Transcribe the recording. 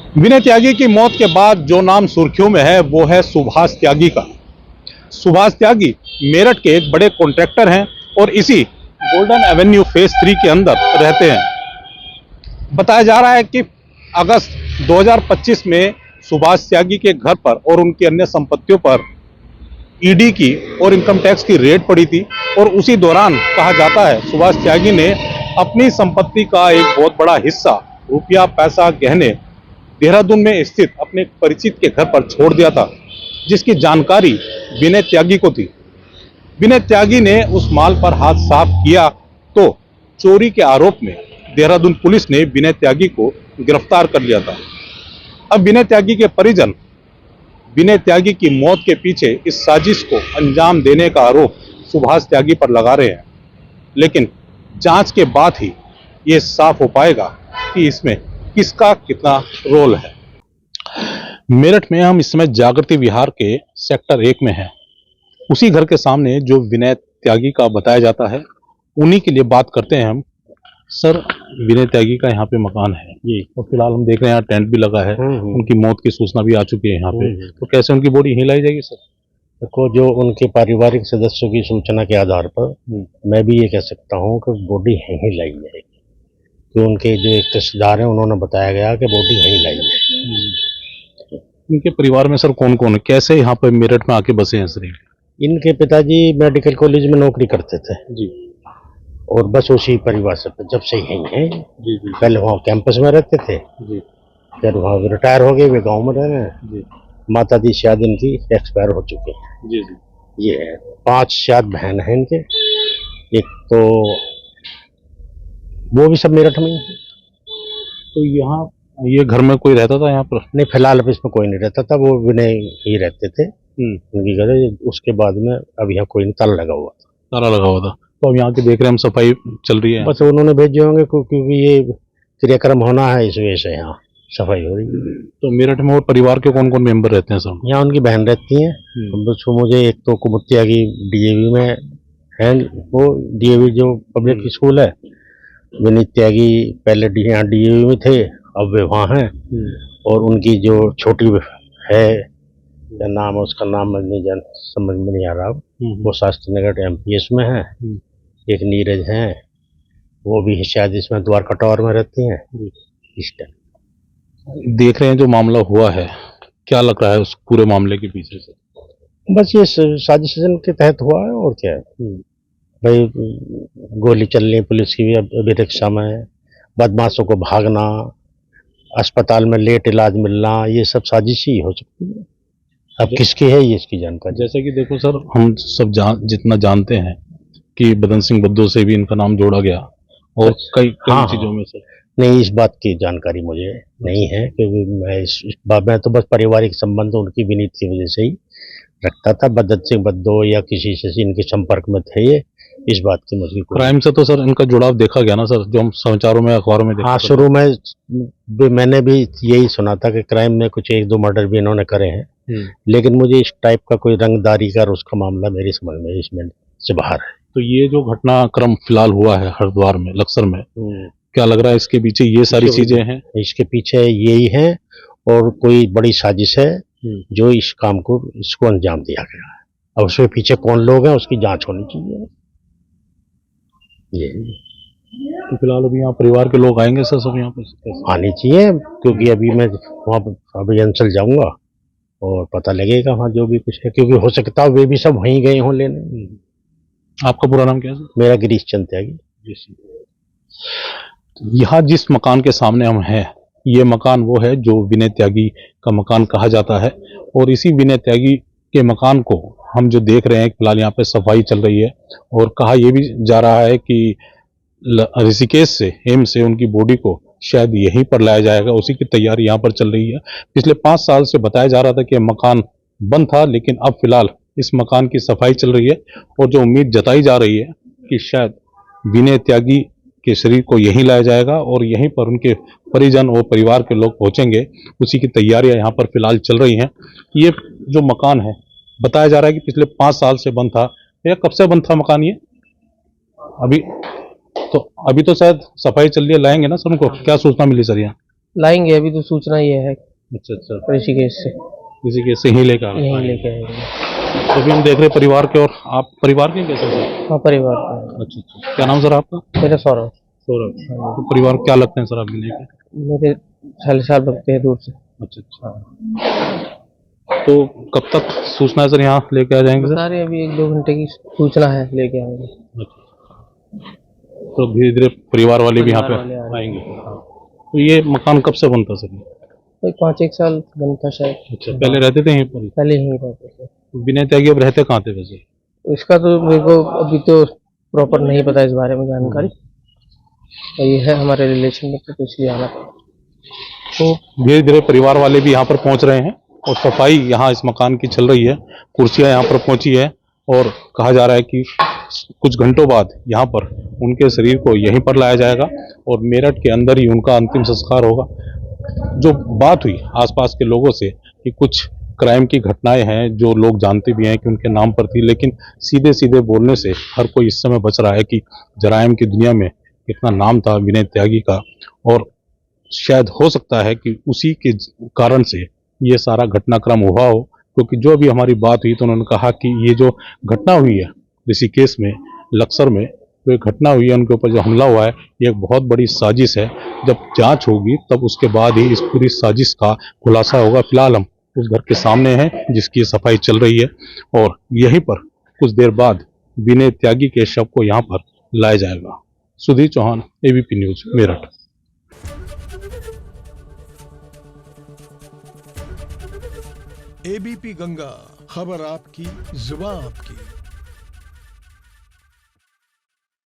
विनय त्यागी की मौत के बाद जो नाम सुर्खियों में है वो है सुभाष त्यागी का। सुभाष त्यागी मेरठ के एक बड़े कॉन्ट्रैक्टर हैं और इसी गोल्डन एवेन्यू फेज 3 के अंदर रहते हैं। बताया जा रहा है कि अगस्त 2025 में सुभाष त्यागी के घर पर और उनकी अन्य संपत्तियों पर ईडी की और इनकम टैक्स की रेड पड़ी थी और उसी दौरान कहा जाता है सुभाष त्यागी ने अपनी संपत्ति का एक बहुत बड़ा हिस्सा, रुपया, पैसा, गहने देहरादून में स्थित अपने परिचित के घर पर छोड़ दिया था, जिसकी जानकारी विनय त्यागी को थी। विनय त्यागी ने उस माल पर हाथ साफ किया तो चोरी के आरोप में देहरादून पुलिस ने विनय त्यागी को गिरफ्तार कर लिया था। अब विनय त्यागी के परिजन विनय त्यागी की मौत के पीछे इस साजिश को अंजाम देने का आरोप सुभाष त्यागी पर लगा रहे हैं, लेकिन जांच के बाद ही ये साफ हो पाएगा कि इसमें किसका कितना रोल है। मेरठ में हम इस समय जागृति विहार के सेक्टर 1 में हैं। उसी घर के सामने जो विनय त्यागी का बताया जाता है उन्हीं के लिए बात करते हैं हम। सर, विनय त्यागी का यहाँ पे मकान है जी, और फिलहाल हम देख रहे हैं यहाँ टेंट भी लगा है। उनकी मौत की सूचना भी आ चुकी है यहाँ पे, तो कैसे उनकी बॉडी यहीं लाई जाएगी सर? देखो, जो उनके पारिवारिक सदस्यों की सूचना के आधार पर मैं भी ये कह सकता हूँ कि बॉडी यहीं लाई जाएगी। तो उनके जो एक रिश्तेदार हैं उन्होंने बताया गया कि बॉडी यहीं लाई जाएगी। इनके परिवार में सर कौन कौन है, कैसे यहाँ पे मेरठ में आके बसे हैं सर? इनके पिताजी मेडिकल कॉलेज में नौकरी करते थे जी, और बस उसी परिवार से जब से यहीं हैं। जी जी, पहले वहाँ कैंपस में रहते थे जी, फिर वहाँ रिटायर हो गए, वे गाँव में रह रहे हैं। जी, माता जी शायद इनकी एक्सपायर हो चुकी है। जी जी। ये है 5 शायद बहन हैं इनके, एक तो वो भी सब मेरठ में ही है। तो यहाँ ये घर में कोई रहता था यहाँ पर? नहीं, फिलहाल अब इसमें कोई नहीं रहता था, वो विनय ही रहते थे उनकी घर। उसके बाद में अब यहाँ कोई नहीं, ताला लगा हुआ था। ताला लगा हुआ था। तो अब यहाँ के देख रहे हैं हम, सफाई चल रही है। बस उन्होंने भेजे होंगे क्योंकि ये क्रियाक्रम होना है, इस वजह से यहाँ सफाई हो रही है। तो मेरठ में और परिवार के कौन कौन मेंबर रहते हैं सर? यहाँ उनकी बहन रहती हैं। तो मुझे एक तो कुमुत्तिया की डीएवी में है, वो डीएवी जो पब्लिक स्कूल है। विनीत त्यागी पहले यहाँ डीएवी में थे, अब वे वहाँ हैं। और उनकी जो छोटी है, क्या नाम है उसका, नाम नहीं जान, समझ में नहीं आ रहा, वो शास्त्री नगर एमपीएस में है। एक नीरज हैं, वो भी शायद इसमें द्वारका टावर में रहती हैं। इस टाइम देख रहे हैं जो मामला हुआ है, क्या लग रहा है उस पूरे मामले के पीछे से? बस ये साजिश के तहत हुआ है, और क्या है भाई। गोली चलनी पुलिस की भी अभी रिक्शा में, बदमाशों को भागना, अस्पताल में लेट इलाज मिलना, ये सब साजिश ही हो सकती है। अब किसकी है ये इसकी जानकारी? जैसे कि देखो सर, हम सब जितना जानते हैं कि बदन सिंह बद्दो से भी इनका नाम जोड़ा गया और कई चीजों में सर। नहीं, इस बात की जानकारी मुझे नहीं है, क्योंकि मैं इस बात में तो बस पारिवारिक संबंध उनकी विनीत की वजह से ही रखता था। बदन सिंह बद्दो या किसी से इनके संपर्क में थे ये, इस बात की मुझे क्राइम से तो सर इनका जुड़ाव देखा गया ना सर, जो हम समाचारों में अखबारों में देखा। हाँ, शुरू में मैंने भी यही सुना था कि क्राइम में कुछ 1-2 मर्डर भी इन्होंने करे हैं, लेकिन मुझे इस टाइप का कोई रंगदारी का उसका मामला मेरी समझ में इसमें से बाहर है। तो ये जो घटनाक्रम फिलहाल हुआ है हरिद्वार में, लक्सर में, क्या लग रहा है इसके पीछे ये सारी चीजें हैं? इसके पीछे यही है, और कोई बड़ी साजिश है जो इस काम को, इसको अंजाम दिया गया है। अब उसके पीछे कौन लोग हैं उसकी जांच होनी चाहिए। ये तो फिलहाल अभी यहाँ परिवार के लोग आएंगे सर, सब यहाँ पर आनी चाहिए, क्योंकि अभी मैं वहाँ पर अभी अंचल जाऊंगा और पता लगेगा वहाँ जो भी कुछ है, क्योंकि हो सकता है वे भी सब वहीं गए हों लेने। आपका पूरा नाम क्या है सर? मेरा गिरीश चंद त्यागी। यहाँ जिस मकान के सामने हम हैं, ये मकान वो है जो विनय त्यागी का मकान कहा जाता है, और इसी विनय त्यागी के मकान को हम जो देख रहे हैं, फिलहाल यहाँ पे सफाई चल रही है, और कहा यह भी जा रहा है कि ऋषिकेश से, हेम से उनकी बॉडी को शायद यहीं पर लाया जाएगा। उसी की तैयारी यहाँ पर चल रही है। पिछले 5 साल से बताया जा रहा था कि मकान बंद था, लेकिन अब फिलहाल इस मकान की सफाई चल रही है, और जो उम्मीद जताई जा रही है कि शायद विनय त्यागी के शरीर को यहीं लाया जाएगा और यहीं पर उनके परिजन और परिवार के लोग पहुंचेंगे, उसी की तैयारियां यहाँ पर फिलहाल चल रही हैं। ये जो मकान है, बताया जा रहा है कि पिछले 5 साल से बंद था। या कब से बंद था मकान ये? अभी तो शायद सफाई चल रही है, लाएंगे ना सर उनको। क्या सूचना मिली सर यहाँ? लाएंगे, अभी तो सूचना ये है अच्छा अच्छा, ऋषिकेश से, किसी के से ही लेकर आ रहे यहीं हैं। लेके आएंगे। तो अभी हम देख रहे हैं परिवार के, और आप परिवार के कैसे सर? हाँ, परिवार का। अच्छा अच्छा, क्या नाम सर आपका? मेरा सौरभ, सौरभ। तो परिवार क्या लगते हैं सर आपके लिए? मेरे साल लगते हैं दूर से। अच्छा अच्छा, तो कब तक सूचना है सर यहाँ लेके आ जाएंगे सर? बता रहे हैं अभी 1-2 घंटे की सूचना है, लेके आएंगे। अच्छा। तो धीरे धीरे परिवार वाले भी यहाँ पे परिवार वाले आ आएंगे। तो ये मकान कब से बनता सर? कोई 5-1 साल बनता शायद। अच्छा, पहले रहते थे यहीं पर ही? पहले यहीं रहते थे। विनय त्यागी अब रहते कहाँ थे वैसे? इसका तो मेरे को अभी तो प्रॉपर नहीं पता इस बारे में जानकारी, और ये है हमारे रिलेशन में, तो इसलिए आना पड़ा। तो धीरे धीरे परिवार वाले भी यहाँ पर पहुँच रहे हैं, और सफाई यहाँ इस मकान की चल रही है। कुर्सियाँ यहाँ पर पहुँची है, और कहा जा रहा है कि कुछ घंटों बाद यहाँ पर उनके शरीर को यहीं पर लाया जाएगा, और मेरठ के अंदर ही उनका अंतिम संस्कार होगा। जो बात हुई आसपास के लोगों से कि कुछ क्राइम की घटनाएं हैं जो लोग जानते भी हैं कि उनके नाम पर थी, लेकिन सीधे सीधे बोलने से हर कोई इस समय बच रहा है कि जराइम की दुनिया में कितना नाम था विनय त्यागी का, और शायद हो सकता है कि उसी के कारण से ये सारा घटनाक्रम हुआ हो। क्योंकि जो अभी हमारी बात हुई तो उन्होंने कहा कि ये जो घटना हुई है ऋषिकेश में, लक्सर में, जो एक घटना हुई है, उनके ऊपर जो हमला हुआ है, ये एक बहुत बड़ी साजिश है। जब जांच होगी तब उसके बाद ही इस पूरी साजिश का खुलासा होगा। फिलहाल हम उस घर के सामने हैं जिसकी सफाई चल रही है, और यहीं पर कुछ देर बाद विनय त्यागी के शव को यहाँ पर लाया जाएगा। Sudhir Chauhan, ABP news, Meerut. ABP Ganga, खबर आपकी, जुबान आपकी।